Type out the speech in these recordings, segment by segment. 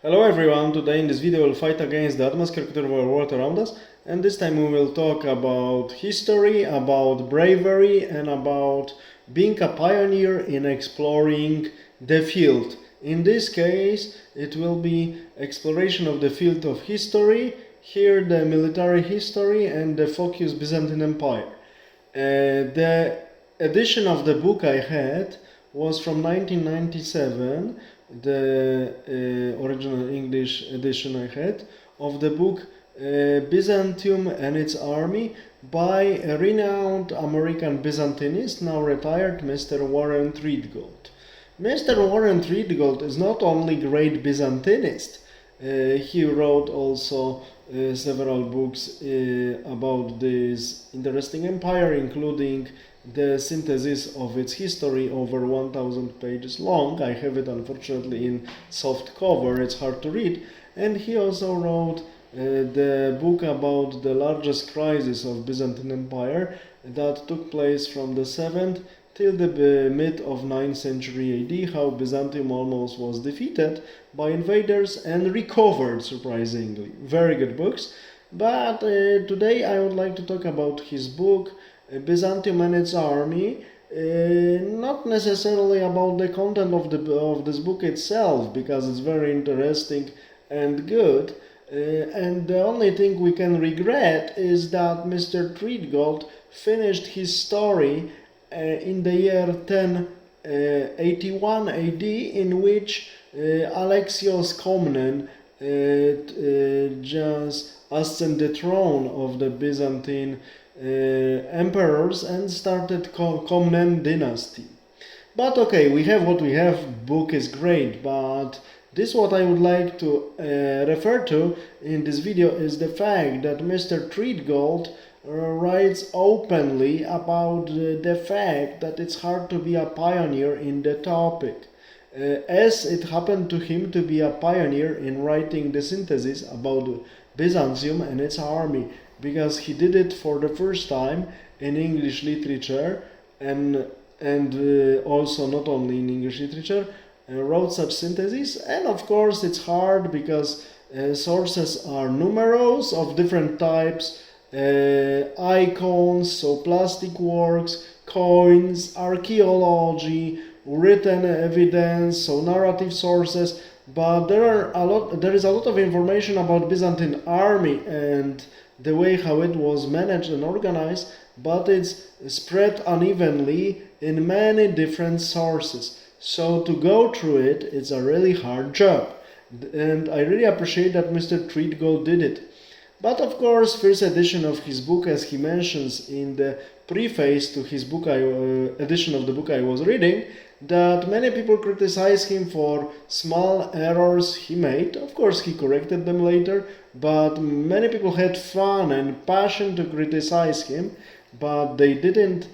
Hello everyone, today in this video we'll fight against the atmospheric world around us, and this time we will talk about history, about bravery, and about being a pioneer in exploring the field. In this case it will be exploration of the field of history, here the military history and the focus Byzantine Empire. The edition of the book I had was from 1997, the original English edition I had of the book Byzantium and its Army by a renowned American Byzantinist, now retired, Mr. Warren Treadgold. Mr. Warren Treadgold is not only great Byzantinist, he wrote also several books about this interesting empire, including the synthesis of its history, over 1000 pages long. I have it unfortunately in soft cover, it's hard to read. And he also wrote the book about the largest crisis of Byzantine Empire that took place from the 7th till the mid of 9th century AD, how Byzantium almost was defeated by invaders and recovered, surprisingly. Very good books. But today I would like to talk about his book, Byzantium and its Army, not necessarily about the content of this book itself, because it's very interesting and good. And the only thing we can regret is that Mr. Treadgold finished his story in the year 1081 AD, in which Alexios Komnen just ascended the throne of the Byzantine emperors and started Komnen dynasty. But okay, we have what we have, book is great, but this what I would like to refer to in this video is the fact that Mr. Treadgold writes openly about the fact that it's hard to be a pioneer in the topic, as it happened to him to be a pioneer in writing the synthesis about Byzantium and its army, because he did it for the first time in English literature, and also not only in English literature, wrote such synthesis. And of course it's hard because sources are numerous of different types, icons, so plastic works, coins, archaeology, written evidence, so narrative sources. But there is a lot of information about Byzantine army and the way how it was managed and organized, but it's spread unevenly in many different sources. So to go through it, it's a really hard job. And I really appreciate that Mr. Treadgold did it. But of course, first edition of his book, as he mentions in the preface to his book, edition of the book I was reading, that many people criticize him for small errors he made. Of course, he corrected them later, but many people had fun and passion to criticize him, but they didn't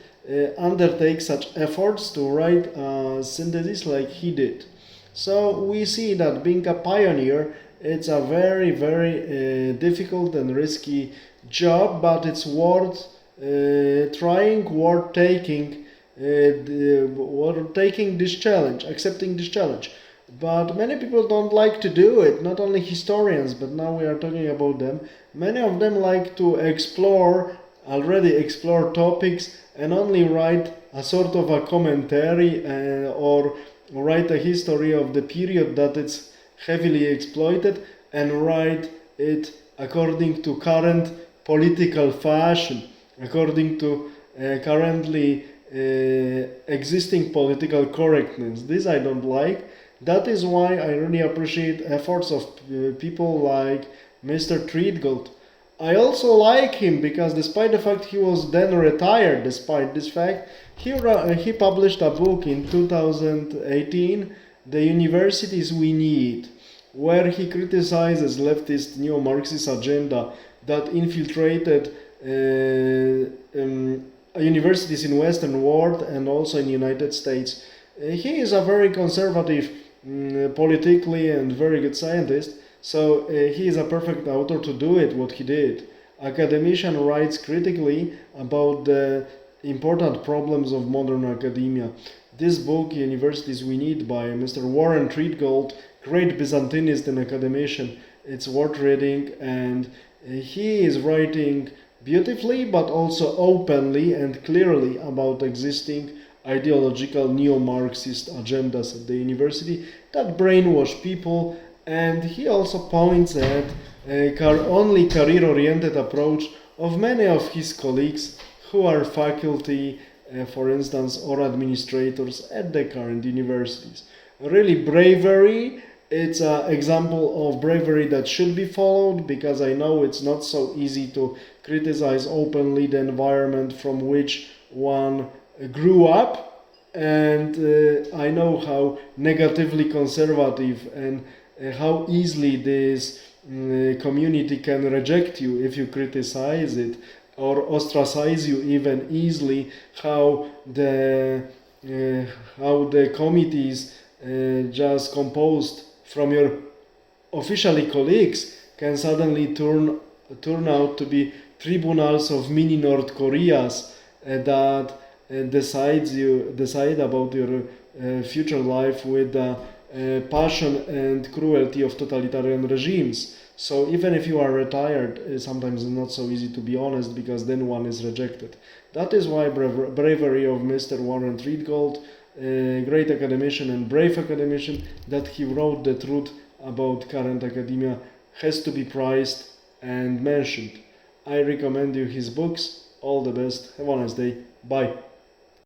undertake such efforts to write a synthesis like he did. So we see that being a pioneer, it's a very, very difficult and risky job, but it's worth trying, worth taking this challenge, accepting this challenge. But many people don't like to do it, not only historians, but now we are talking about them. Many of them like to already explore topics and only write a sort of a commentary or write a history of the period that it's heavily exploited and write it according to current political fashion, according to currently existing political correctness. This I don't like. That is why I really appreciate efforts of people like Mr. Treadgold. I also like him because despite the fact he was then retired, despite this fact, he published a book in 2018, The Universities We Need, where he criticizes leftist neo-Marxist agenda that infiltrated universities in Western world and also in United States. He is a very conservative politically and very good scientist, so he is a perfect author to do it, what he did. Academician writes critically about the important problems of modern academia. This book, Universities We Need, by Mr. Warren Treadgold, great Byzantinist and academician. It's worth reading, and he is writing beautifully but also openly and clearly about existing ideological neo-Marxist agendas at the university that brainwash people, and he also points at a only career-oriented approach of many of his colleagues who are faculty, for instance, or administrators at the current universities. Really, bravery, it's an example of bravery that should be followed, because I know it's not so easy to criticize openly the environment from which one grew up, and I know how negatively conservative and how easily this community can reject you if you criticize it, or ostracize you even easily, how the committees just composed from your officially colleagues can suddenly turn out to be tribunals of mini North Koreas that decide about your future life with the passion and cruelty of totalitarian regimes. So even if you are retired, sometimes it's not so easy to be honest, because then one is rejected. That is why bravery of Mr. Warren Treadgold, a great academician and brave academician, that he wrote the truth about current academia, has to be prized and mentioned. I recommend you his books. All the best. Have a nice day. Bye.